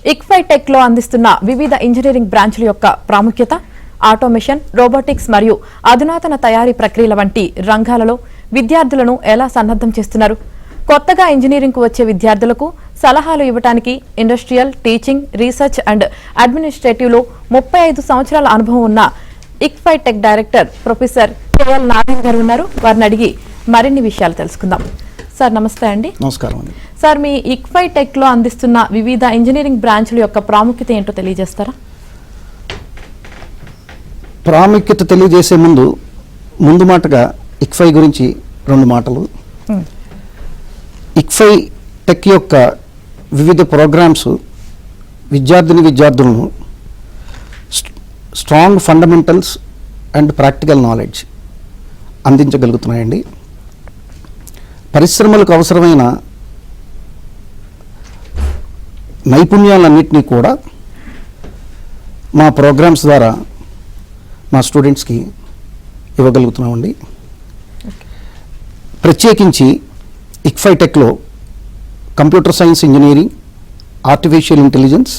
ICFI Tech లో అందిస్తున్న వివిధ ఇంజనీరింగ్ బ్రాంచ్ల యొక్క ప్రాముఖ్యత, ఆటోమేషన్, రోబోటిక్స్ మరియు అధునాతన తయారీ ప్రక్రియల వంటి రంగాలలో విద్యార్థులను ఎలా సన్నద్ధం చేస్తున్నారు? కొత్తగా ఇంజనీరింగ్ కు వచ్చే విద్యార్థులకు సలహాలు ఇవ్వడానికి industrial, teaching, research and administrative లో 35 సంవత్సరాల అనుభవం ఉన్న ICFI Tech director professor KL Narayana గారు ఉన్నారు. వారిని అడిగి మరిన్ని విషయాలు తెలుసుకుందాం. సార్ నమస్తే అండి. నమస్కారం అండి. సార్, మీ ICFI Tech లో అందిస్తున్న వివిధ ఇంజనీరింగ్ బ్రాంచ్ల యొక్క ప్రాముఖ్యత ఏంటో తెలియజేస్తారా? ప్రాముఖ్యత తెలియజేసే ముందు మాటగా ICFI గురించి 2 మాటలు. ICFI Tech యొక్క వివిధ ప్రోగ్రామ్స్ విద్యార్థులను strong fundamentals and practical knowledge అందించగలుగుతున్నాయండి. పరిశ్రమలకు అవసరమైన నైపుణ్యాలన్నింటినీ కూడా మా ప్రోగ్రామ్స్ ద్వారా మా స్టూడెంట్స్కి ఇవ్వగలుగుతున్నామండి. ప్రత్యేకించి ICFI Techలో computer science engineering, artificial intelligence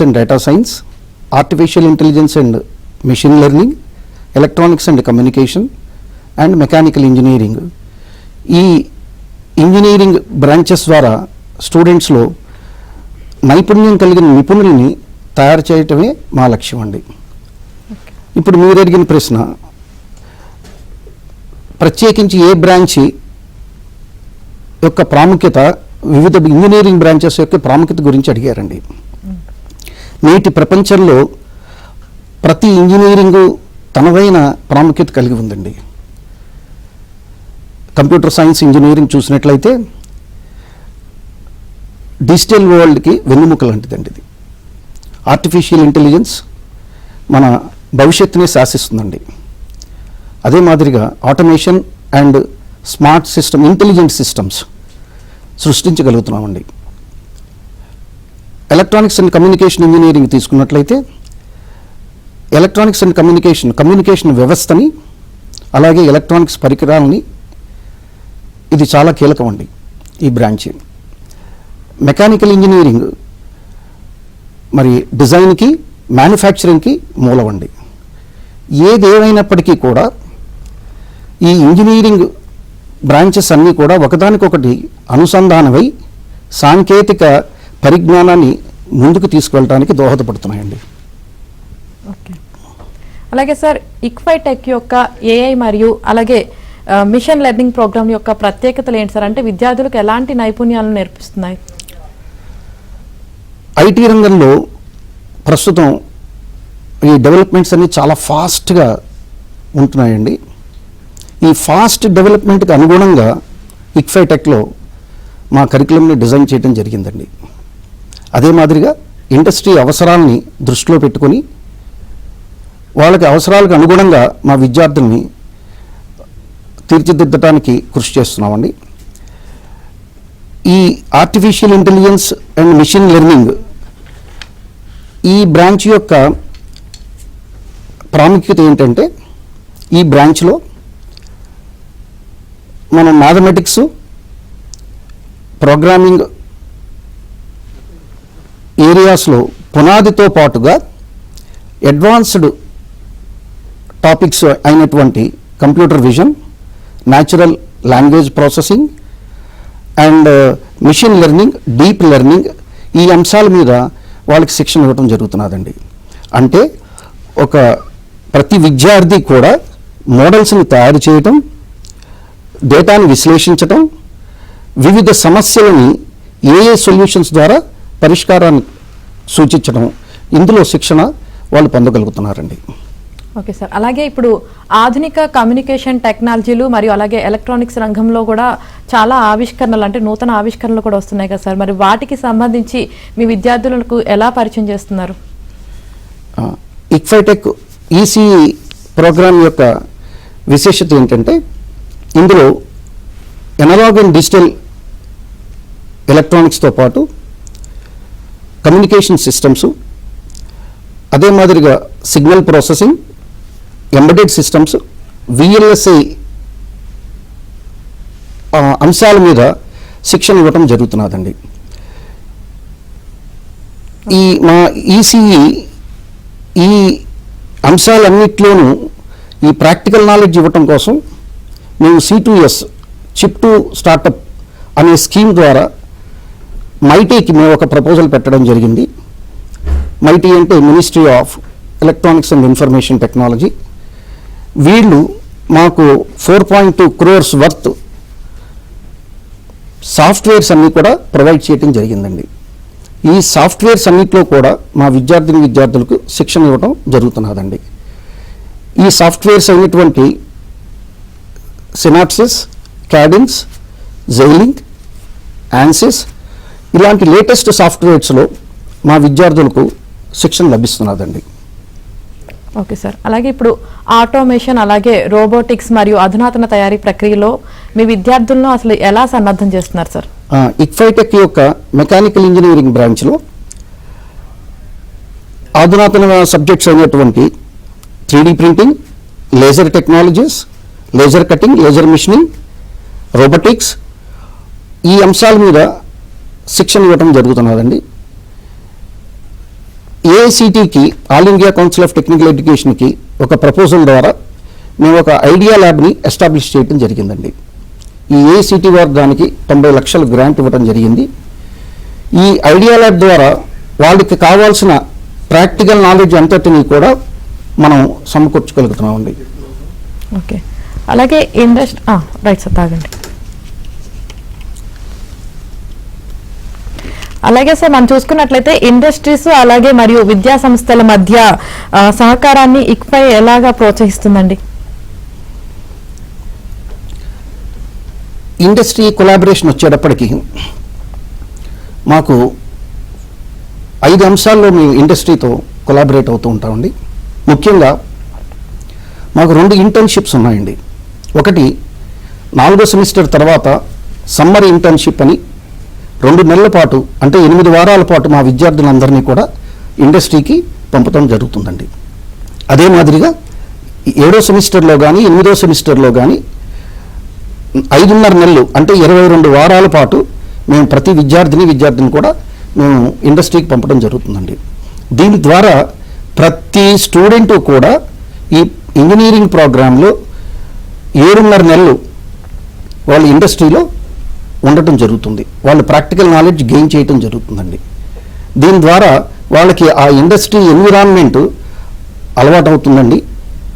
and data science, artificial intelligence and machine learning, electronics and communication and mechanical engineering, ఈ ఇంజనీరింగ్ బ్రాంచెస్ ద్వారా స్టూడెంట్స్లో నైపుణ్యం కలిగిన నిపుణుల్ని తయారు చేయటమే మా లక్ష్యం అండి. ఇప్పుడు మీరు అడిగిన ప్రశ్న, ప్రత్యేకించి ఏ బ్రాంచ్ యొక్క ప్రాముఖ్యత, వివిధ ఇంజనీరింగ్ బ్రాంచెస్ యొక్క ప్రాముఖ్యత గురించి అడిగారండి. నేటి ప్రపంచంలో ప్రతి ఇంజనీరింగు తనదైన ప్రాముఖ్యత కలిగి ఉందండి. కంప్యూటర్ సైన్స్ ఇంజనీరింగ్ చూసినట్లయితే డిజిటల్ వరల్డ్కి వెన్నెముక లాంటిదండి. ఇది ఆర్టిఫిషియల్ ఇంటెలిజెన్స్ మన భవిష్యత్తుని శాసిస్తుందండి. అదే మాదిరిగా automation and smart system, intelligent systems సృష్టించగలుగుతున్నామండి. ఎలక్ట్రానిక్స్ అండ్ కమ్యూనికేషన్ ఇంజనీరింగ్ తీసుకున్నట్లయితే ఎలక్ట్రానిక్స్ అండ్ కమ్యూనికేషన్ వ్యవస్థని, అలాగే ఎలక్ట్రానిక్స్ పరికరాలని, ఇది చాలా కీలకం అండి ఈ బ్రాంచ్. మెకానికల్ ఇంజనీరింగ్ మరి డిజైన్కి, మ్యానుఫ్యాక్చరింగ్కి మూలమండి. ఏదేమైనప్పటికీ కూడా ఈ ఇంజనీరింగ్ బ్రాంచెస్ అన్నీ కూడా ఒకదానికొకటి అనుసంధానమై సాంకేతిక పరిజ్ఞానాన్ని ముందుకు తీసుకెళ్ళడానికి దోహదపడుతున్నాయండి. ఓకే, అలాగే సార్, ICFI Tech యొక్క AI మరియు అలాగే మిషన్ లెర్నింగ్ ప్రోగ్రామ్ యొక్క ప్రత్యేకతలు ఏంటి సార్? అంటే విద్యార్థులకు ఎలాంటి నైపుణ్యాలను నేర్పిస్తున్నాయి? IT రంగంలో ప్రస్తుతం ఈ డెవలప్మెంట్స్ అన్ని చాలా ఫాస్ట్గా ఉంటున్నాయండి. ఈ ఫాస్ట్ డెవలప్మెంట్కి అనుగుణంగా ICFI Techలో మా కరికులంని డిజైన్ చేయడం జరిగిందండి. అదే మాదిరిగా ఇండస్ట్రీ అవసరాలని దృష్టిలో పెట్టుకొని వాళ్ళకి అవసరాలకు అనుగుణంగా మా విద్యార్థుల్ని తీర్చిదిద్దడానికి కృషి చేస్తున్నామండి. ఈ artificial intelligence and machine learning, ఈ బ్రాంచ్ యొక్క ప్రాముఖ్యత ఏంటంటే, ఈ బ్రాంచ్లో మనం మ్యాథమెటిక్స్, ప్రోగ్రామింగ్ ఏరియాస్లో పునాదితో పాటుగా అడ్వాన్స్డ్ టాపిక్స్ అయినటువంటి computer vision, natural language processing and machine learning, deep learning, ఈ అంశాల మీద వాళ్ళకి శిక్షణ ఇవ్వడం జరుగుతున్నదండి. అంటే ప్రతి విద్యార్థి కూడా మోడల్స్ని తయారు చేయటం, డేటాని విశ్లేషించటం, వివిధ సమస్యలని ఏ సొల్యూషన్స్ ద్వారా పరిష్కారాన్ని సూచించడం, ఇందులో శిక్షణ వాళ్ళు పొందగలుగుతున్నారండి. ఓకే సార్, అలాగే ఇప్పుడు ఆధునిక కమ్యూనికేషన్ టెక్నాలజీలు మరియు అలాగే ఎలక్ట్రానిక్స్ రంగంలో కూడా చాలా ఆవిష్కరణలు, అంటే నూతన ఆవిష్కరణలు కూడా వస్తున్నాయి కదా సార్, మరి వాటికి సంబంధించి మీ విద్యార్థులకు ఎలా పరిచయం చేస్తున్నారు? ICFI Tech EC ప్రోగ్రామ్ యొక్క విశేషత ఏంటంటే, ఇందులో ఎనలాగ్ అండ్ డిజిటల్ ఎలక్ట్రానిక్స్తో పాటు కమ్యూనికేషన్ సిస్టమ్స్, అదే మాదిరిగా signal processing, embedded systems, VLSI అంశాల మీద శిక్షణ ఇవ్వటం జరుగుతున్నదండి. ఈ మా ఈసీఈ ఈ అంశాలన్నిట్లోనూ ఈ ప్రాక్టికల్ నాలెడ్జ్ ఇవ్వటం కోసం మేము C2S చిప్ టు స్టార్టప్ అనే స్కీమ్ ద్వారా మైటీకి మేము ఒక ప్రపోజల్ పెట్టడం జరిగింది. మైటీ అంటే ministry of electronics and information technology. వీళ్ళు మాకు 4.2 crores వర్త్ సాఫ్ట్వేర్స్ అన్నీ కూడా ప్రొవైడ్ చేయడం జరిగిందండి. ఈ సాఫ్ట్వేర్స్ అన్నింటిలో కూడా మా విద్యార్థులకు శిక్షణ ఇవ్వడం జరుగుతున్నదండి. ఈ సాఫ్ట్వేర్స్ అయినటువంటి సినాప్సిస్, క్యాడెన్స్, జైలింక్, ఆన్సిస్ ఇలాంటి లేటెస్ట్ సాఫ్ట్వేర్స్లో మా విద్యార్థులకు శిక్షణ లభిస్తున్నదండి. Okay sir. అలాగే ఇప్పుడు ఆటోమేషన్ అలాగే రోబోటిక్స్ మరియు అధునాతన తయారీ ప్రక్రియలో మీ విద్యార్థులను అసలు ఎలా సన్నద్ధం చేస్తున్నారు సార్? ఇక్ఫైటెక్ యొక్క మెకానికల్ ఇంజనీరింగ్ బ్రాంచ్లో అధునాతన సబ్జెక్ట్స్ అయినటువంటి 3D printing, laser technologies, laser cutting, laser machining, robotics ఈ అంశాల మీద శిక్షణ ఇవ్వడం జరుగుతున్నదండి. ఏఐసిటికి all India council of technical ఎడ్యుకేషన్కి ఒక ప్రపోజల్ ద్వారా మేము ఒక ఐడియా ల్యాబ్ని ఎస్టాబ్లిష్ చేయడం జరిగిందండి. ఈ ఏఐసిటి వారు దానికి 90 లక్షల గ్రాంట్ ఇవ్వడం జరిగింది. ఈ ఐడియా ల్యాబ్ ద్వారా వాళ్ళకి కావాల్సిన ప్రాక్టికల్ నాలెడ్జ్ అంతటిని కూడా మనం సమకూర్చగలుగుతున్నామండి. ఓకే. అలాగే రైట్ సార్, తాగండి. అలాగే సార్ మనం చూసుకున్నట్లయితే ఇండస్ట్రీస్ అలాగే మరియు విద్యా సంస్థల మధ్య సహకారాన్ని ఇక్ఫై ఎలాగా ప్రోత్సహిస్తుందండి? ఇండస్ట్రీ కొలాబరేషన్ వచ్చేటప్పటికి మాకు 5 అంశాల్లో మేము ఇండస్ట్రీతో కొలాబరేట్ అవుతూ ఉంటామండి. ముఖ్యంగా మాకు 2 ఇంటర్న్షిప్స్ ఉన్నాయండి. ఒకటి 4వ సెమిస్టర్ తర్వాత సమ్మర్ ఇంటర్న్షిప్ అని 2 నెలల పాటు అంటే 8 వారాల పాటు మా విద్యార్థులందరినీ కూడా ఇండస్ట్రీకి పంపడం జరుగుతుందండి. అదే మాదిరిగా 7వ సెమిస్టర్లో కానీ 8వ సెమిస్టర్లో కానీ 5.5 నెలలు అంటే 22 వారాల పాటు మేము ప్రతి విద్యార్థిని కూడా మేము ఇండస్ట్రీకి పంపడం జరుగుతుందండి. దీని ద్వారా ప్రతి స్టూడెంట్ కూడా ఈ ఇంజనీరింగ్ ప్రోగ్రాంలో 7.5 నెలలు వాళ్ళు ఇండస్ట్రీలో ఉండటం జరుగుతుంది. వాళ్ళు ప్రాక్టికల్ నాలెడ్జ్ గెయిన్ చేయటం జరుగుతుందండి. దీని ద్వారా వాళ్ళకి ఆ ఇండస్ట్రీ ఎన్విరాన్మెంట్ అలవాటు అవుతుందండి.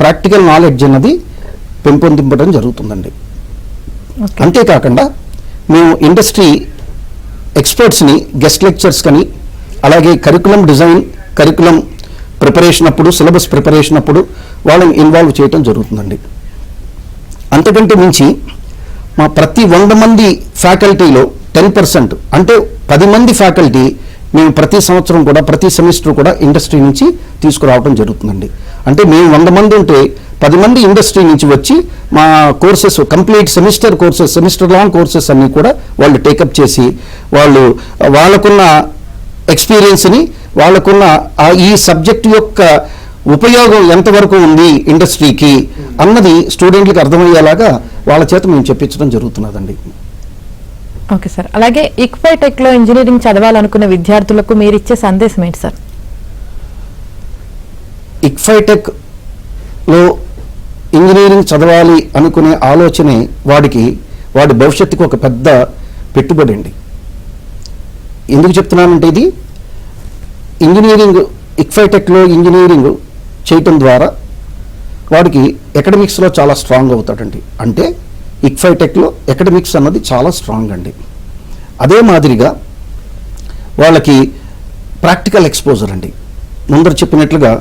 ప్రాక్టికల్ నాలెడ్జ్ అన్నది పెంపొందింపడం జరుగుతుందండి. అంతేకాకుండా మేము ఇండస్ట్రీ ఎక్స్పర్ట్స్ని గెస్ట్ లెక్చర్స్ కానీ అలాగే కరికులం డిజైన్, కరికులం ప్రిపరేషన్ అప్పుడు, సిలబస్ ప్రిపరేషన్ అప్పుడు వాళ్ళని ఇన్వాల్వ్ చేయటం జరుగుతుందండి. అంతకంటే మించి మా ప్రతి 100 మంది ఫ్యాకల్టీలో 10% అంటే 10 మంది ఫ్యాకల్టీ మేము ప్రతి సంవత్సరం కూడా ప్రతి సెమిస్టర్ కూడా ఇండస్ట్రీ నుంచి తీసుకురావడం జరుగుతుందండి. అంటే మేము 100 మంది ఉంటే 10 మంది ఇండస్ట్రీ నుంచి వచ్చి మా courses complete semester long courses అన్నీ కూడా వాళ్ళు టేకప్ చేసి వాళ్ళకున్న ఎక్స్పీరియన్స్ని, వాళ్ళకున్న ఈ సబ్జెక్ట్ యొక్క ఉపయోగం ఎంతవరకు ఉంది ఇండస్ట్రీకి అన్నది స్టూడెంట్లకు అర్థమయ్యేలాగా వాళ్ళ చేత మేము చెప్పించడం జరుగుతున్నదండి. Okay sir. అలాగే ఇక్ఫై టెక్ లో ఇంజనీరింగ్ చదవాలనుకునే విద్యార్థులకు మీరు ఇచ్చే సందేశం ఏంటి సార్? ఇక్ఫై టెక్ లో ఇంజనీరింగ్ చదవాలి అనుకునే ఆలోచనే వాడి భవిష్యత్తుకు ఒక పెద్ద పెట్టుబడి అండి. ఎందుకు చెప్తున్నానంటే ఇది ఇక్ఫై టెక్లో ఇంజనీరింగ్ చేయటం ద్వారా వాడికి ఎకడమిక్స్లో చాలా స్ట్రాంగ్ అవుతాడండి. అంటే ఇక్ఫై టెక్లో ఎకడమిక్స్ అన్నది చాలా స్ట్రాంగ్ అండి. అదే మాదిరిగా వాళ్ళకి ప్రాక్టికల్ ఎక్స్పోజర్ అండి. ముందర చెప్పినట్లుగా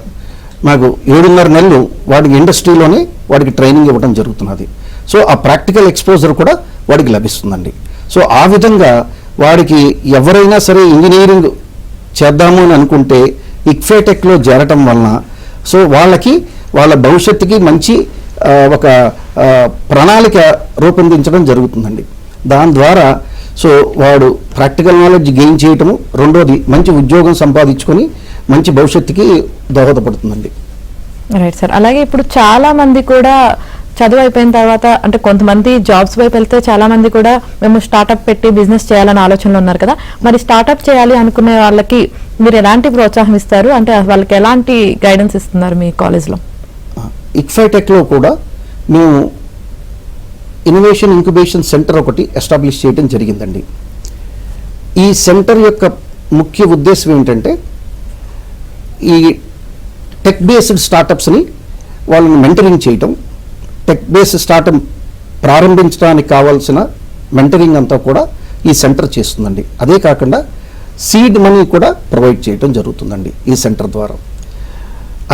మాకు 7.5 నెలలు వాడికి ఇండస్ట్రీలోనే వాడికి ట్రైనింగ్ ఇవ్వడం జరుగుతున్నది. సో ఆ ప్రాక్టికల్ ఎక్స్పోజర్ కూడా వాడికి లభిస్తుందండి. సో ఆ విధంగా వాడికి ఎవరైనా సరే ఇంజనీరింగ్ చేద్దాము అని అనుకుంటే ఇక్ఫై టెక్లో చేరటం వలన సో వాళ్ళ భవిష్యత్తుకి మంచి ఒక ప్రణాళిక రూపొందించడం జరుగుతుందండి. దాని ద్వారా సో వాడు ప్రాక్టికల్ నాలెడ్జ్ గెయిన్ చేయటము, రెండోది మంచి ఉద్యోగం సంపాదించుకొని మంచి భవిష్యత్తుకి దోహదపడుతుందండి. Right sir. అలాగే ఇప్పుడు చాలా మంది కూడా చదువు అయిపోయిన తర్వాత అంటే కొంతమంది జాబ్స్ వైపు వెళ్తే చాలా మంది కూడా మేము స్టార్ట్అప్ పెట్టి బిజినెస్ చేయాలని ఆలోచనలో ఉన్నారు కదా, మరి స్టార్ట్అప్ చేయాలి అనుకునే వాళ్ళకి మీరు ఎలాంటి ప్రోత్సాహం ఇస్తారు, అంటే వాళ్ళకి ఎలాంటి గైడెన్స్ ఇస్తున్నారు మీ కాలేజ్లో? ఇక్ఫైటెక్లో కూడా మేము ఇన్నోవేషన్ ఇంక్యుబేషన్ సెంటర్ ఒకటి ఎస్టాబ్లిష్ చేయడం జరిగిందండి. ఈ సెంటర్ యొక్క ముఖ్య ఉద్దేశం ఏంటంటే ఈ టెక్ బేస్డ్ స్టార్టప్స్ని వాళ్ళని మెంటరింగ్ చేయటం, టెక్ బేస్డ్ స్టార్టప్ ప్రారంభించడానికి కావాల్సిన మెంటరింగ్ అంతా కూడా ఈ సెంటర్ చేస్తుందండి. అదే కాకుండా సీడ్ మనీ కూడా ప్రొవైడ్ చేయడం జరుగుతుందండి ఈ సెంటర్ ద్వారా.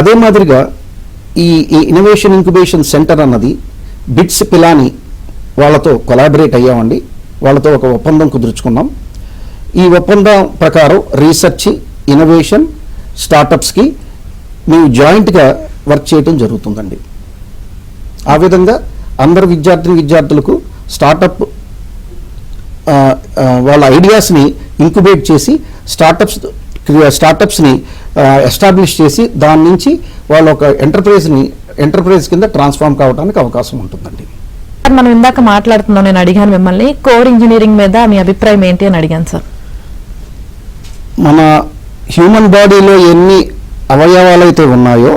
అదే మాదిరిగా ఈ ఇన్నోవేషన్ ఇంక్యుబేషన్ సెంటర్ అన్నది బిట్స్ పిలాని వాళ్ళతో కొలాబరేట్ అయ్యామండి. వాళ్ళతో ఒక ఒప్పందం కుదుర్చుకున్నాం. ఈ ఒప్పందం ప్రకారం రీసెర్చ్, ఇన్నోవేషన్, స్టార్టప్స్కి మేము జాయింట్గా వర్క్ చేయడం జరుగుతుందండి. ఆ విధంగా అందరు విద్యార్థులకు స్టార్టప్ వాళ్ళ ఐడియాస్ని ఇంక్యుబేట్ చేసి స్టార్టప్స్ని ఎస్టాబ్లిష్ చేసి దాని నుంచి వాళ్ళ ఒక ఎంటర్ప్రైజ్ కింద ట్రాన్స్ఫార్మ్ కావడానికి అవకాశం ఉంటుందండి. మనం ఇందాక మాట్లాడుతున్నాం, నేను అడిగాను మిమ్మల్ని కోర్ ఇంజనీరింగ్ మీద మీ అభిప్రాయం ఏంటి అని అడిగాను సార్. మన హ్యూమన్ బాడీలో ఎన్ని అవయవాలు అయితే ఉన్నాయో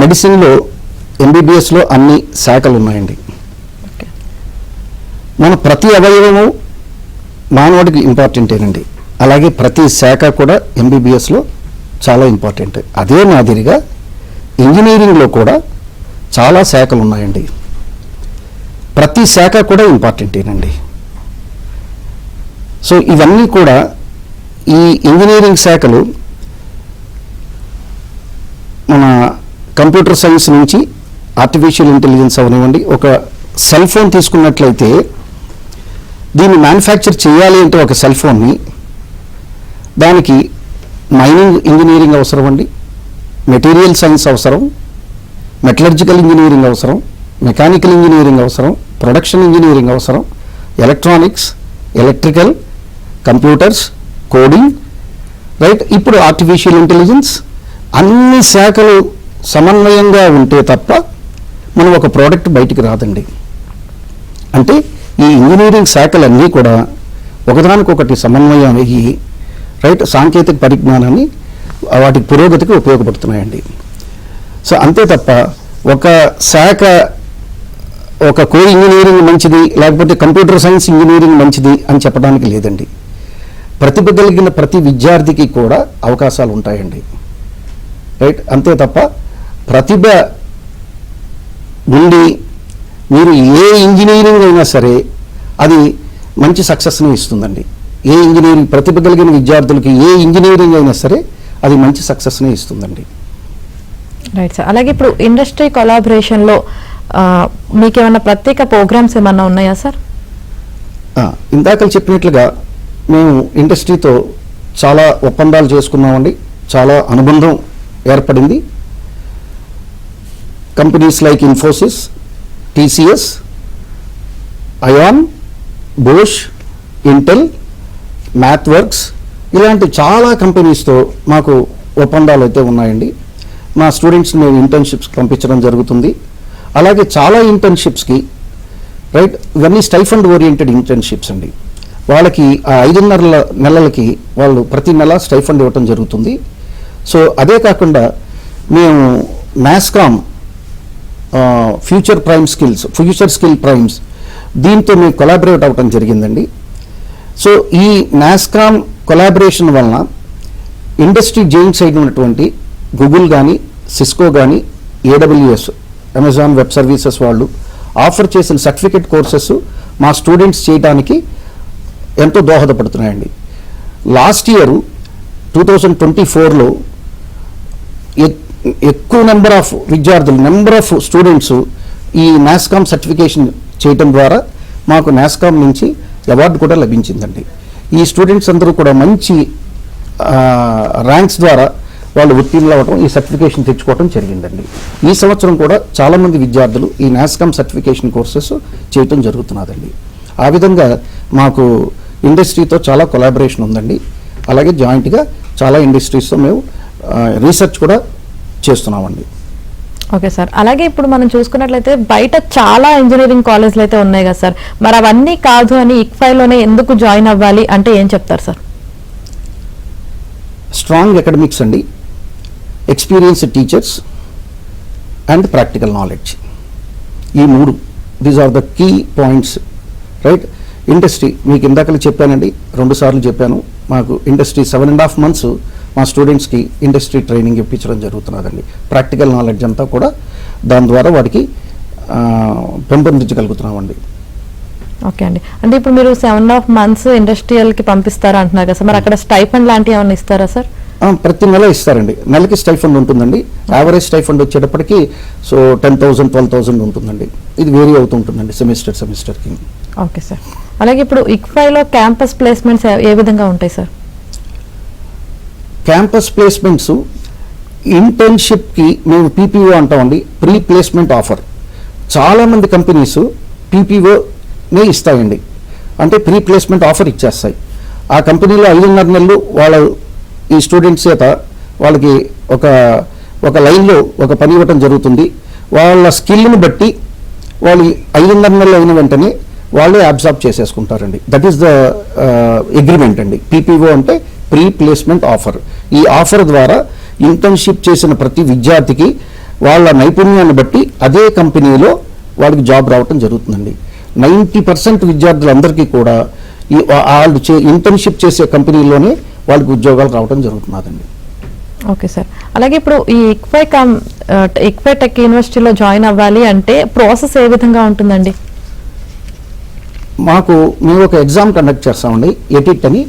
మెడిసిన్లో ఎంబీబీఎస్లో అన్ని శాఖలు ఉన్నాయండి. మన ప్రతి అవయవము మానవుడికి ఇంపార్టెంటేనండి. అలాగే ప్రతి శాఖ కూడా ఎంబీబీఎస్లో చాలా ఇంపార్టెంట్. అదే మాదిరిగా ఇంజనీరింగ్లో కూడా చాలా శాఖలు ఉన్నాయండి. ప్రతి శాఖ కూడా ఇంపార్టెంటేనండి. సో ఇవన్నీ కూడా ఈ ఇంజనీరింగ్ శాఖలు మన కంప్యూటర్ సైన్స్ నుంచి ఆర్టిఫిషియల్ ఇంటెలిజెన్స్ అవనివ్వండి, ఒక సెల్ ఫోన్ తీసుకున్నట్లయితే దీన్ని మ్యానుఫ్యాక్చర్ చేయాలి అంటే ఒక సెల్ ఫోన్ని దానికి మైనింగ్ ఇంజనీరింగ్ అవసరం అండి, మెటీరియల్ సైన్స్ అవసరం, మెటలర్జికల్ ఇంజనీరింగ్ అవసరం, మెకానికల్ ఇంజనీరింగ్ అవసరం, ప్రొడక్షన్ ఇంజనీరింగ్ అవసరం, electronics, electrical, computers, coding, right. ఇప్పుడు ఆర్టిఫిషియల్ ఇంటెలిజెన్స్, అన్ని శాఖలు సమన్వయంగా ఉంటే తప్ప మనం ఒక ప్రోడక్ట్ బయటికి రాదండి. అంటే ఈ ఇంజనీరింగ్ శాఖలన్నీ కూడా ఒకదానికొకటి సమన్వయం అయ్యి రైట్ సాంకేతిక పరిజ్ఞానాన్ని వాటి పురోగతికి ఉపయోగపడుతున్నాయండి. సో అంతే తప్ప ఒక శాఖ ఒక కోర్ ఇంజనీరింగ్ మంచిది లేకపోతే కంప్యూటర్ సైన్స్ ఇంజనీరింగ్ మంచిది అని చెప్పడానికి లేదండి. ప్రతిభ కలిగిన ప్రతి విద్యార్థికి కూడా అవకాశాలు ఉంటాయండి, రైట్. అంతే తప్ప ప్రతిభ ఉండి మీరు ఏ ఇంజనీరింగ్ అయినా సరే అది మంచి సక్సెస్ని ఇస్తుందండి. ఏ ఇంజనీరింగ్ ప్రతిభ కలిగిన విద్యార్థులకి ఏ ఇంజనీరింగ్ అయినా సరే అది మంచి సక్సెస్ని ఇస్తుందండి. Right sir. అలాగే ఇప్పుడు ఇండస్ట్రీ కొలాబరేషన్లో మీకేమైనా ప్రత్యేక ప్రోగ్రామ్స్ ఏమన్నా ఉన్నాయా సార్? ఇందాక చెప్పినట్లుగా మేము ఇండస్ట్రీతో చాలా ఒప్పందాలు చేసుకున్నామండి, చాలా అనుబంధం ఏర్పడింది. Companies like Infosys, TCS, Aon, Bosch, Intel, MathWorks ఇలాంటి చాలా కంపెనీస్తో మాకు ఒప్పందాలు అయితే ఉన్నాయండి. మా స్టూడెంట్స్ని మేము ఇంటర్న్షిప్స్ పంపించడం జరుగుతుంది. అలాగే చాలా ఇంటర్న్షిప్స్కి రైట్ ఇవన్నీ స్టైఫండ్ ఓరియంటెడ్ ఇంటర్న్షిప్స్ అండి. వాళ్ళకి ఆ 5.5 నెలలకి వాళ్ళు ప్రతి నెల స్టైఫండ్ ఇవ్వటం జరుగుతుంది. సో అదే కాకుండా మేము మ్యాస్కామ్ ఫ్యూచర్ స్కిల్ ప్రైమ్స్ దీంతో మేము కొలాబరేట్ అవ్వటం జరిగిందండి. సో ఈ మ్యాస్కామ్ కొలాబరేషన్ వలన ఇండస్ట్రీ జైంట్స్ అయినటువంటి గూగుల్ కానీ, సిస్కో కానీ, AWS అమెజాన్ వెబ్ సర్వీసెస్ వాళ్ళు ఆఫర్ చేసిన సర్టిఫికేట్ కోర్సెస్ మా స్టూడెంట్స్ చేయడానికి ఎంతో దోహదపడుతున్నాయండి. లాస్ట్ ఇయర్ 2024లో ఎక్కువ నెంబర్ ఆఫ్ స్టూడెంట్స్ ఈ నాస్కామ్ సర్టిఫికేషన్ చేయటం ద్వారా మాకు నాస్కామ్ నుంచి అవార్డు కూడా లభించిందండి. ఈ స్టూడెంట్స్ అందరూ కూడా మంచి ర్యాంక్స్ ద్వారా వాళ్ళు ఉత్తీర్ణులు అవ్వడం, ఈ సర్టిఫికేషన్ తెచ్చుకోవడం జరిగిందండి. ఈ సంవత్సరం కూడా చాలామంది విద్యార్థులు ఈ నాస్కామ్ సర్టిఫికేషన్ కోర్సెస్ చేయటం జరుగుతున్నదండి. ఆ విధంగా మాకు ఇండస్ట్రీతో చాలా కొలాబరేషన్ ఉందండి. అలాగే జాయింట్గా చాలా ఇండస్ట్రీస్తో మేము రీసెర్చ్ కూడా చేస్తున్నామండి. ఓకే సార్, అలాగే ఇప్పుడు మనం చూసుకున్నట్లయితే బయట చాలా ఇంజనీరింగ్ కాలేజ్లు అయితే ఉన్నాయి కదా సార్, మరి అవన్నీ కాదు అని ఇక్ఫైలోనే ఎందుకు జాయిన్ అవ్వాలి అంటే ఏం చెప్తారు సార్? స్ట్రాంగ్ అకాడమిక్స్ అండి, experienced teachers and practical knowledge, ఈ మూడు these are the key points, right. Industry మీకు ఇందాకలే చెప్పానండి, 2 సార్లు చెప్పాను. మాకు ఇండస్ట్రీ 7.5 months మా స్టూడెంట్స్కి ఇండస్ట్రీ ట్రైనింగ్ ఇప్పించడం జరుగుతున్నదండి. ప్రాక్టికల్ నాలెడ్జ్ అంతా కూడా దాని ద్వారా వాడికి పెంపొందించగలుగుతున్నామండి. ఓకే అండి, అంటే ఇప్పుడు మీరు 7.5 months ఇండస్ట్రియల్కి పంపిస్తారా అంటున్నారు కదా సార్, మరి అక్కడ స్టైఫండ్ లాంటివి ఏమైనా ఇస్తారా సార్? ప్రతి నెల ఇస్తారండి, నెలకి స్టైఫండ్ ఉంటుందండి. యావరేజ్ స్టైఫండ్ వచ్చేటప్పటికి 10,000 12,000 ఉంటుందండి. ఇది వేరీ అవుతుంటుందండి సెమిస్టర్కి. ఓకే సార్, అలాగే ఇప్పుడు ఇక్ఫైలో క్యాంపస్ ప్లేస్మెంట్స్ ఏ విధంగా ఉంటాయి సార్? క్యాంపస్ ప్లేస్మెంట్స్ ఇంటర్న్షిప్కి మేము పీపీఓ అంటామండి, ప్రీ ప్లేస్మెంట్ ఆఫర్. చాలామంది కంపెనీస్ పీపీఓనే ఇస్తాయండి, అంటే ప్రీ ప్లేస్మెంట్ ఆఫర్ ఇచ్చేస్తాయి. ఆ కంపెనీలో 5.5 నెలలు వాళ్ళ ఈ స్టూడెంట్స్ చేత వాళ్ళకి ఒక లైన్లో ఒక పని ఇవ్వటం జరుగుతుంది. వాళ్ళ స్కిల్ని బట్టి వాళ్ళు 5.5 నెలలు అయిన వెంటనే వాళ్ళే అబ్జార్బ్ చేసేసుకుంటారండి. దట్ ఈస్ ద అగ్రిమెంట్ అండి. పీపీఓ అంటే ప్రీ ప్లేస్మెంట్ ఆఫర్. ఈ ఆఫర్ ద్వారా ఇంటర్న్షిప్ చేసిన ప్రతి విద్యార్థికి వాళ్ళ నైపుణ్యాన్ని బట్టి అదే కంపెనీలో వాళ్ళకి జాబ్ రావటం జరుగుతుందండి. 90% విద్యార్థులందరికీ కూడా వాళ్ళు ఇంటర్న్షిప్ చేసే కంపెనీలోనే వాళ్ళకి ఉద్యోగాలు రావడం జరుగుతున్నదండి. ఓకే సార్, అలాగే ఇప్పుడు ఈ ఇక్ఫై టెక్ యూనివర్సిటీలో జాయిన్ అవ్వాలి అంటే ప్రాసెస్ ఏ విధంగా ఉంటుందండి? మేము ఒక ఎగ్జామ్ కండక్ట్ చేస్తామండి, ఎటిట్ అని.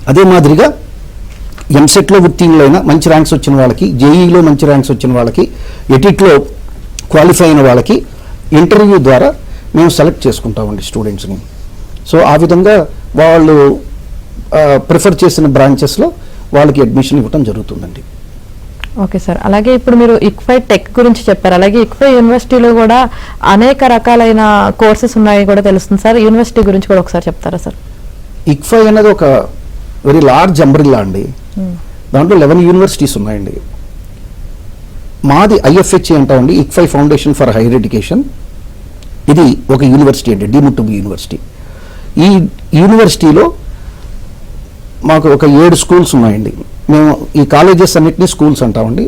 అదే మాదిరిగా ఎంసెట్లో ఉత్తీర్ణులైన మంచి ర్యాంక్స్ వచ్చిన వాళ్ళకి, జేఈలో మంచి ర్యాంక్స్ వచ్చిన వాళ్ళకి, ఎటిట్లో క్వాలిఫై అయిన వాళ్ళకి ఇంటర్వ్యూ ద్వారా మేము సెలెక్ట్ చేసుకుంటామండి స్టూడెంట్స్ని. సో ఆ విధంగా వాళ్ళు ప్రిఫర్ చేసిన బ్రాంచెస్లో వాళ్ళకి అడ్మిషన్ ఇవ్వడం జరుగుతుందండి. ఓకే సార్, అలాగే ఇప్పుడు మీరు ఇక్ఫై టెక్ గురించి చెప్పారు, అలాగే ఇక్ఫై యూనివర్సిటీలో కూడా అనేక రకాలైన కోర్సెస్ ఉన్నాయి కూడా తెలుస్తుంది సార్. యూనివర్సిటీ గురించి కూడా ఒకసారి చెప్తారా సార్? ఇక్ఫై అనేది ఒక వెరీ లార్జ్ అంబ్రిల్లా అండి. దాంట్లో 11 యూనివర్సిటీస్ ఉన్నాయండి. మాది ఐఎఫ్హెచ్ఏ అంటామండి, ICFAI foundation for higher education. ఇది ఒక యూనివర్సిటీ అండి, డీమ్డ్ టు బి యూనివర్సిటీ. ఈ యూనివర్సిటీలో మాకు ఒక 7 స్కూల్స్ ఉన్నాయండి. మేము ఈ కాలేజెస్ అన్నిటినీ స్కూల్స్ అంటామండి.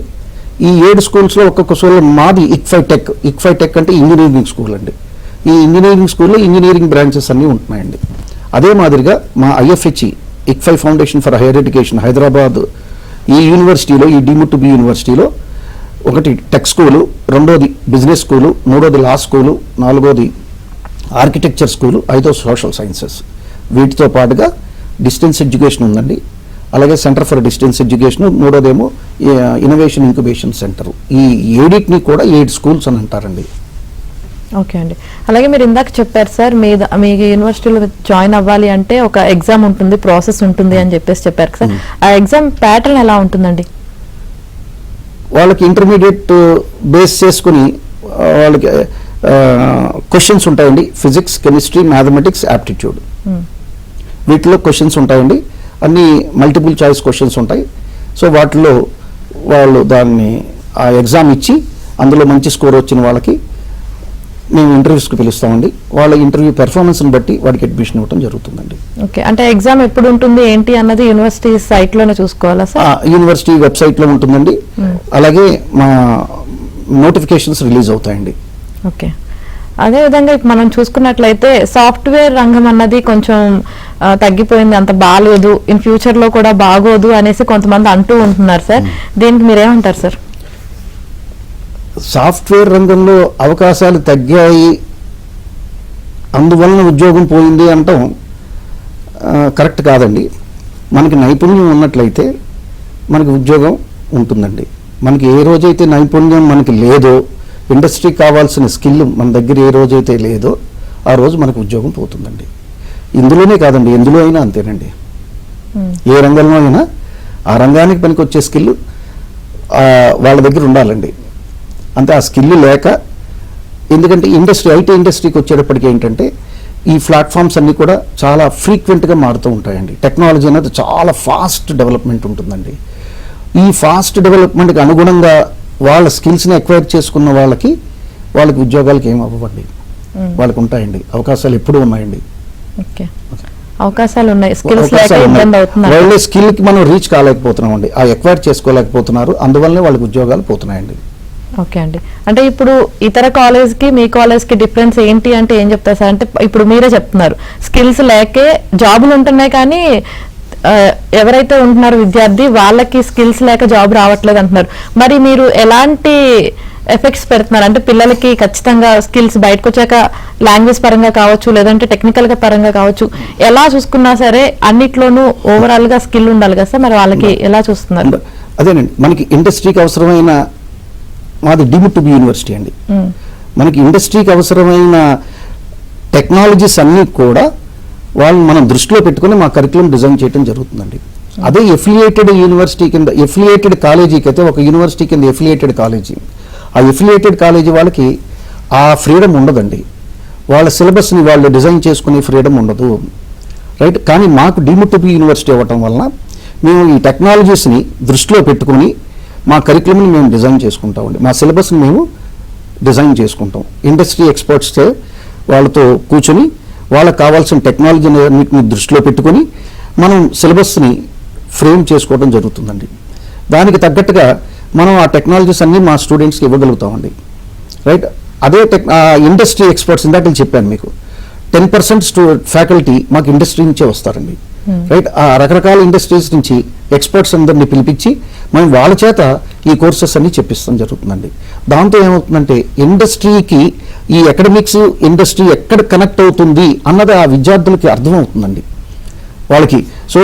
ఈ 7 స్కూల్స్లో ఒక్కొక్క స్కూల్ మాది ఇక్ఫై టెక్ అంటే ఇంజనీరింగ్ స్కూల్ అండి. ఈ ఇంజనీరింగ్ స్కూల్లో ఇంజనీరింగ్ బ్రాంచెస్ అన్నీ ఉంటున్నాయండి. అదే మాదిరిగా మా IFHE ICFAI foundation for higher education Hyderabad ఈ యూనివర్సిటీలో, ఈ డీమ్డ్ టు బి యూనివర్సిటీలో ఒకటి టెక్ స్కూలు, రెండోది బిజినెస్ స్కూలు, మూడోది లా స్కూలు, నాలుగోది ఆర్కిటెక్చర్ స్కూలు, ఐదో సోషల్ సైన్సెస్. వీటితో పాటుగా డిస్టెన్స్ ఎడ్యుకేషన్ ఉందండి, అలాగే సెంటర్ ఫర్ డిస్టెన్స్ ఎడ్యుకేషన్, మూడోదేమో ఇన్నోవేషన్ ఇంక్యుబేషన్ సెంటర్. ఈ 7ని కూడా 8 స్కూల్స్ అని అంటారండి. ఓకే అండి, అలాగే మీరు ఇందాక చెప్పారు సార్, మీ యూనివర్సిటీలో జాయిన్ అవ్వాలి అంటే ఒక ఎగ్జామ్ ఉంటుంది, ప్రాసెస్ ఉంటుంది అని చెప్పారు సార్. ఆ ఎగ్జామ్ ప్యాటర్న్ ఎలా ఉంటుందండి? వాళ్ళకి ఇంటర్మీడియట్ బేస్ చేసుకుని వాళ్ళకి క్వశ్చన్స్ ఉంటాయండి. ఫిజిక్స్, కెమిస్ట్రీ, మ్యాథమెటిక్స్, యాప్టిట్యూడ్, వీటిలో క్వశ్చన్స్ ఉంటాయండి. అన్ని మల్టిపుల్ చాయిస్ క్వశ్చన్స్ ఉంటాయి. సో వాటిలో వాళ్ళు ఆ ఎగ్జామ్ ఇచ్చి అందులో మంచి స్కోర్ వచ్చిన వాళ్ళకి మేము ఇంటర్వ్యూస్కి పిలుస్తామండి. వాళ్ళ ఇంటర్వ్యూ పెర్ఫార్మెన్స్ని బట్టి వాడికి అడ్మిషన్ ఇవ్వడం జరుగుతుందండి. ఓకే, అంటే ఎగ్జామ్ ఎప్పుడు ఉంటుంది ఏంటి అన్నది యూనివర్సిటీ సైట్లోనే చూసుకోవాలా సార్? యూనివర్సిటీ వెబ్సైట్లో ఉంటుందండి. అలాగే మా నోటిఫికేషన్స్ రిలీజ్ అవుతాయండి. ఓకే, అదేవిధంగా మనం చూసుకున్నట్లయితే సాఫ్ట్వేర్ రంగం అన్నది కొంచెం తగ్గిపోయింది, అంత బాగోదు, ఇన్ ఫ్యూచర్లో కూడా బాగోదు అనేసి కొంతమంది అంటూ ఉంటున్నారు సార్. దీనికి మీరేమంటారు సార్? సాఫ్ట్వేర్ రంగంలో అవకాశాలు తగ్గాయి, అందువలన ఉద్యోగం పోయింది అంటాం కరెక్ట్ కాదండి. మనకి నైపుణ్యం ఉన్నట్లయితే మనకి ఉద్యోగం ఉంటుందండి. మనకి ఏ రోజైతే నైపుణ్యం మనకి లేదో, ఇండస్ట్రీకి కావాల్సిన స్కిల్ మన దగ్గర ఏ రోజైతే లేదో ఆ రోజు మనకు ఉద్యోగం పోతుందండి. ఇందులోనే కాదండి, ఎందులో అయినా అంతేనండి. ఏ రంగంలో అయినా ఆ రంగానికి పనికి వచ్చే స్కిల్ వాళ్ళ దగ్గర ఉండాలండి. అంతే, ఆ స్కిల్ లేక, ఎందుకంటే ఐటీ ఇండస్ట్రీకి వచ్చేటప్పటికి ఏంటంటే ఈ ప్లాట్ఫామ్స్ అన్నీ కూడా చాలా ఫ్రీక్వెంట్గా మారుతూ ఉంటాయండి. టెక్నాలజీ అనేది చాలా ఫాస్ట్ డెవలప్మెంట్ ఉంటుందండి. ఈ ఫాస్ట్ డెవలప్మెంట్కి అనుగుణంగా వాళ్ళ స్కిల్స్ని ఎక్వైర్ చేసుకున్న వాళ్ళకి ఉద్యోగాలకి ఏం అవ్వండి, వాళ్ళకి ఉంటాయండి, అవకాశాలు ఎప్పుడూ ఉన్నాయండి. ఓకే, అవకాశాలు ఉన్నాయి, స్కిల్స్ లేక ఇబ్బంది అవుతుంది. వాళ్ళ స్కిల్కి మనం రీచ్ కాలేకపోతున్నామండి, ఆ ఎక్వైర్ చేసుకోలేకపోతున్నారు, అందువల్లనే వాళ్ళకి ఉద్యోగాలు పోతున్నాయండి. ఓకే అండి, అంటే ఇప్పుడు ఇతర కాలేజ్కి మీ కాలేజ్కి డిఫరెన్స్ ఏంటి అంటే ఏం చెప్తారు సార్? అంటే ఇప్పుడు మీరే చెప్తున్నారు స్కిల్స్ లేకే జాబులు ఉంటున్నాయి, కానీ ఎవరైతే ఉంటున్నారో విద్యార్థి వాళ్ళకి స్కిల్స్ లేక జాబ్ రావట్లేదు అంటున్నారు. మరి మీరు ఎలాంటి ఎఫెక్ట్స్ పెడుతున్నారు అంటే పిల్లలకి ఖచ్చితంగా స్కిల్స్ బయటకు వచ్చాక లాంగ్వేజ్ పరంగా కావచ్చు, లేదంటే టెక్నికల్ గా పరంగా కావచ్చు, ఎలా చూసుకున్నా సరే అన్నిట్లోనూ ఓవరాల్ గా స్కిల్ ఉండాలి కదా సార్, మరి వాళ్ళకి ఎలా చూస్తున్నారు? అదేనండి, మనకి ఇండస్ట్రీకి అవసరమైన, మాది డీమ్డ్ టు బి యూనివర్సిటీ అండి, మనకి ఇండస్ట్రీకి అవసరమైన టెక్నాలజీస్ అన్నీ కూడా వాళ్ళు మనం దృష్టిలో పెట్టుకుని మా కరికులం డిజైన్ చేయడం జరుగుతుందండి. అదే ఎఫిలియేటెడ్ యూనివర్సిటీ కింద, ఎఫిలియేటెడ్ కాలేజీకి అయితే ఒక యూనివర్సిటీ కింద ఎఫిలియేటెడ్ కాలేజీ, ఆ ఎఫిలియేటెడ్ కాలేజీ వాళ్ళకి ఆ ఫ్రీడమ్ ఉండదండి, వాళ్ళ సిలబస్ని వాళ్ళు డిజైన్ చేసుకునే ఫ్రీడమ్ ఉండదు, రైట్. కానీ మాకు డీమ్డ్ టు బి యూనివర్సిటీ అవ్వటం వలన మేము ఈ టెక్నాలజీస్ని దృష్టిలో పెట్టుకుని మా కరికులంని మేము డిజైన్ చేసుకుంటామండి, మా సిలబస్ని మేము డిజైన్ చేసుకుంటాం. ఇండస్ట్రీ ఎక్స్పర్ట్స్తో వాళ్ళతో కూర్చొని వాళ్ళకి కావాల్సిన టెక్నాలజీని దృష్టిలో పెట్టుకొని మనం సిలబస్ని ఫ్రేమ్ చేసుకోవడం జరుగుతుందండి. దానికి తగ్గట్టుగా మనం ఆ టెక్నాలజీస్ అన్నీ మా స్టూడెంట్స్కి ఇవ్వగలుగుతామండి, రైట్. అదే ఇండస్ట్రీ ఎక్స్పర్ట్స్ ఇందాక చెప్పాను మీకు, 10% ఫ్యాకల్టీ మాకు ఇండస్ట్రీ నుంచే వస్తారండి, రైట్. ఆ రకరకాల ఇండస్ట్రీస్ నుంచి ఎక్స్పర్ట్స్ అందరినీ పిలిపించి మనం వాళ్ళ చేత ఈ కోర్సెస్ అన్ని చెప్పిస్తాం జరుగుతుందండి. దాంతో ఏమవుతుందంటే ఇండస్ట్రీకి ఈ అకాడమిక్స్ ఇండస్ట్రీ ఎక్కడ కనెక్ట్ అవుతుంది అన్నది ఆ విద్యార్థులకి అర్థమవుతుందండి వాళ్ళకి. సో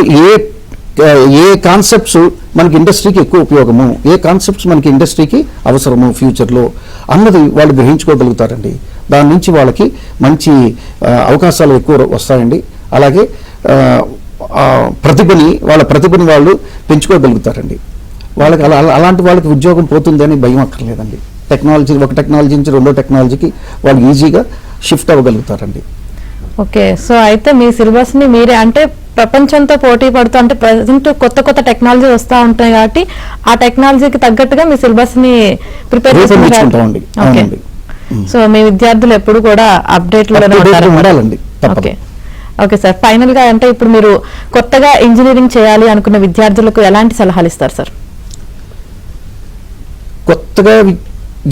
ఏ కాన్సెప్ట్స్ మనకి ఇండస్ట్రీకి ఎక్కువ ఉపయోగము, ఏ కాన్సెప్ట్స్ మనకి ఇండస్ట్రీకి అవసరము ఫ్యూచర్లో అన్నది వాళ్ళు గ్రహించుకోగలుగుతారండి. దాని నుంచి వాళ్ళకి మంచి అవకాశాలు ఎక్కువ వస్తాయండి. అలాగే వాళ్ళ ప్రతిభని వాళ్ళు పెంచుకోగలుగుతారండి. వాళ్ళకి అలాంటి వాళ్ళకి ఉద్యోగం పోతుంది అని భయం అక్కర్లేదండి. ఒక టెక్నాలజీ నుంచి రెండో టెక్నాలజీకి వాళ్ళు ఈజీగా షిఫ్ట్ అవ్వగలుగుతారండి. ఓకే, సో అయితే మీ సిలబస్ ని మీరే అంటే ప్రపంచంతో పోటీ పడుతూ అంటే ప్రజెంట్ కొత్త కొత్త టెక్నాలజీ వస్తూ ఉంటాయి కాబట్టి ఆ టెక్నాలజీకి తగ్గట్టుగా మీ సిలబస్ ని ప్రిపేర్ చేసుకుంటామండి. సో మీ విద్యార్థులు ఎప్పుడు కూడా అప్డేట్ లోనే ఉండాలండి. ఓకే ఓకే సార్, ఫైనల్ గా అంటే ఇప్పుడు మీరు కొత్తగా ఇంజనీరింగ్ చేయాలి అనుకున్న విద్యార్థులకు ఎలాంటి సలహాలు ఇస్తారు సార్? కొత్తగా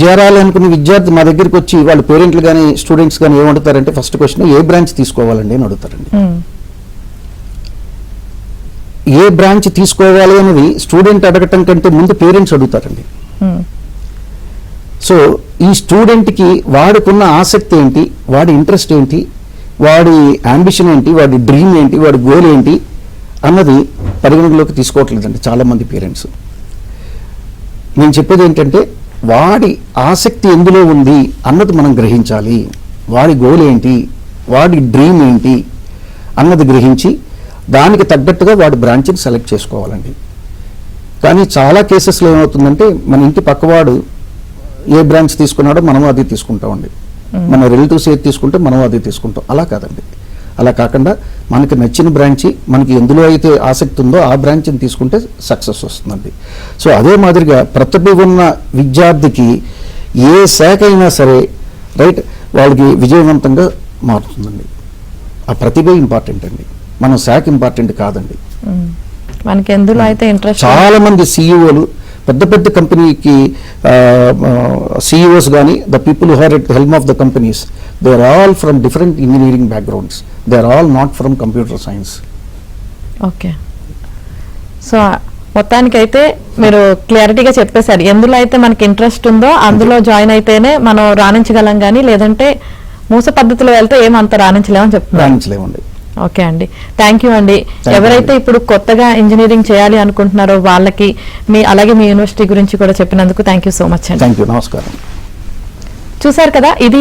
చేరాలి అనుకున్న విద్యార్థి మా దగ్గరికి వచ్చి వాళ్ళ పేరెంట్లు కానీ స్టూడెంట్స్ కానీ ఏమంటారంటే ఫస్ట్ క్వశ్చన్ ఏ బ్రాంచ్ తీసుకోవాలండి అని అడుగుతారండి. ఏ బ్రాంచ్ తీసుకోవాలి అనేది స్టూడెంట్ అడగటం కంటే ముందు పేరెంట్స్ అడుగుతారండి. సో ఈ స్టూడెంట్కి వాడికున్న ఆసక్తి ఏంటి, వాడి ఇంట్రెస్ట్ ఏంటి, వాడి అంబిషన్ ఏంటి, వాడి డ్రీమ్ ఏంటి, వాడి గోల్ ఏంటి అన్నది పరిగణలోకి తీసుకోవట్లేదండి చాలామంది పేరెంట్స్. నేను చెప్పేది ఏంటంటే వాడి ఆసక్తి ఎందులో ఉంది అన్నది మనం గ్రహించాలి, వాడి గోల్ ఏంటి, వాడి డ్రీమ్ ఏంటి అన్నది గ్రహించి దానికి తగ్గట్టుగా వాడి బ్రాంచ్ని సెలెక్ట్ చేసుకోవాలండి. కానీ చాలా కేసెస్లో ఏమవుతుందంటే మన ఇంటి పక్కవాడు ఏ బ్రాంచ్ తీసుకున్నాడో మనం అది తీసుకుంటామండి, మన రిలేటివ్స్ ఏది తీసుకుంటే మనం అది తీసుకుంటాం. అలా కాదండి, అలా కాకుండా మనకి నచ్చిన బ్రాంచి మనకి ఎందులో అయితే ఆసక్తి ఉందో ఆ బ్రాంచ్ని తీసుకుంటే సక్సెస్ వస్తుందండి. సో అదే మాదిరిగా ప్రతిభ ఉన్న విద్యార్థికి ఏ శాఖ అయినా సరే రైట్ వాళ్ళకి విజయవంతంగా మారుతుందండి. ఆ ప్రతిభ ఇంపార్టెంట్ అండి, మనం శాఖ ఇంపార్టెంట్ కాదండి. మనకి ఎందులో అయితే ఇంట్రెస్ట్. చాలా మంది సిఇఓలు పెద్ద పెద్ద కంపెనీకి సిఇఓస్ కానీ the people who are at helm of the companies they are all from different engineering backgrounds, they are all not from computer science. Okay, so మొత్తానికైతే మీరు క్లారిటీగా చెప్పేశారు, ఎందులో అయితే మనకి ఇంట్రెస్ట్ ఉందో అందులో జాయిన్ అయితేనే మనం రాణించగలం, కానీ లేదంటే మూస పద్ధతిలో వెళ్తే ఏమంత రాణించలేమని చెప్తున్నారు. రాణించలేమండి. ఓకే అండి, థ్యాంక్ యూ అండి. ఎవరైతే ఇప్పుడు కొత్తగా ఇంజనీరింగ్ చేయాలి అనుకుంటున్నారో వాళ్ళకి అలాగే మీ యూనివర్సిటీ గురించి కూడా చెప్పినందుకు థ్యాంక్ యూ సో మచ్ అండి. థ్యాంక్ యూ, నమస్కారం. చూసారు కదా, ఇది